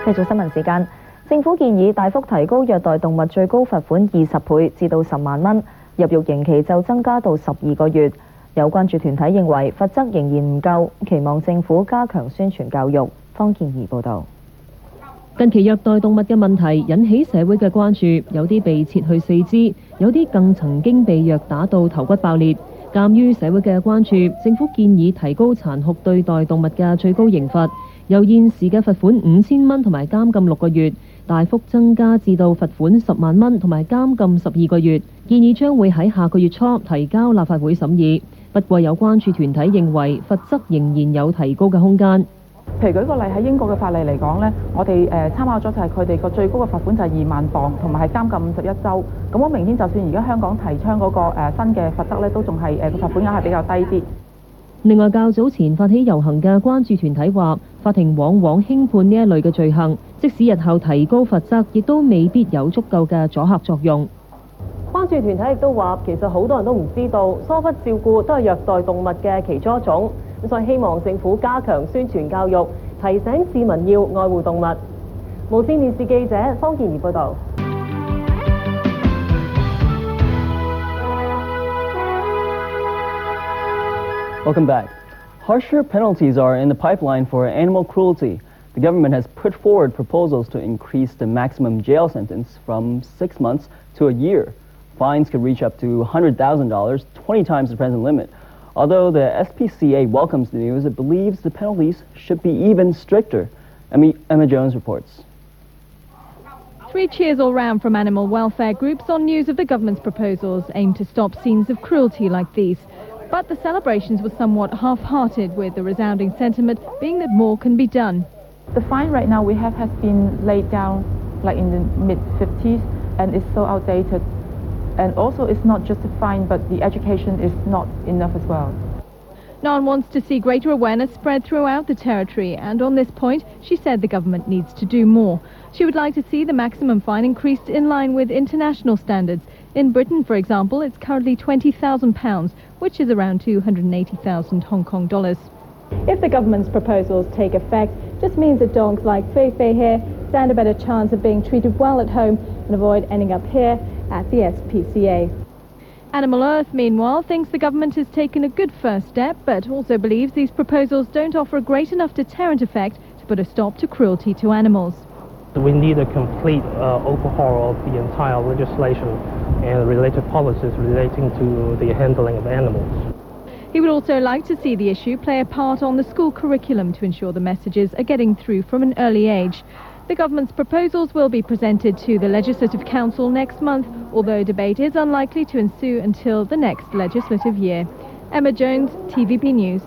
繼續新聞時間，政府建議大幅提高虐待動物最高罰款20倍至到10萬蚊，入獄刑期就增加到12個月。有關注團體認為罰則仍然唔夠，期望政府加強宣傳教育。方健儀報導。近期虐待動物嘅問題引起社會嘅關注，有啲被切去四肢，有啲更曾經被虐打到頭骨爆裂。鑑於社會嘅關注，政府建議提高殘酷對待動物嘅最高刑罰，由現時嘅罰款5000蚊同埋監禁6個月，大幅增加至到罰款10萬蚊同埋監禁12個月。建議將會喺下個月初提交立法會審議。不過有關注團體認為罰則仍然有提高嘅空間。譬如舉個例，喺英國嘅法例嚟講呢，我哋參考咗就係佢哋個最高嘅罰款就係2萬鎊，同埋係監禁51週。咁好明顯，就算而家香港提倡嗰個新嘅罰則呢，都仲係個罰款額係比較低啲。另外，較早前發起遊行嘅關注團體話，法庭往往輕判呢一類嘅罪行，即使日後提高罰則，亦都未必有足夠嘅阻嚇作用。關注團體亦都話，其實好多人都唔知道，疏忽照顧都係虐待動物嘅其中一種。咁所以希望政府加強宣傳教育，提醒市民要愛護動物。無線電視記者方健儀報導。Welcome back. Harsher penalties are in the pipeline for animal cruelty. The government has put forward proposals to increase the maximum jail sentence from 6 months to a year. Fines could reach up to $100,000, 20 times the present limit. Although the SPCA welcomes the news, it believes the penalties should be even stricter. Emma Jones reports. 3 cheers all round from animal welfare groups on news of the government's proposals aimed to stop scenes of cruelty like these. But the celebrations were somewhat half-hearted, with the resounding sentiment being that more can be done. The fine right now we have has been laid down like in the mid-50s, and it's so outdated. And also it's not just a fine, but the education is not enough as well. Nan wants to see greater awareness spread throughout the territory, and on this point she said the government needs to do more. She would like to see the maximum fine increased in line with international standards. In Britain, for example, it's currently £20,000, which is around 280,000 Hong Kong dollars. If the government's proposals take effect, just means that dogs like Fei Fei here stand a better chance of being treated well at home and avoid ending up here at the SPCA. Animal Earth, meanwhile, thinks the government has taken a good first step, but also believes these proposals don't offer a great enough deterrent effect to put a stop to cruelty to animals. We need a complete overhaul of the entire legislation and related policies relating to the handling of animals. He would also like to see the issue play a part on the school curriculum to ensure the messages are getting through from an early age. The government's proposals will be presented to the Legislative Council next month, although debate is unlikely to ensue until the next legislative year. Emma Jones, TVP News.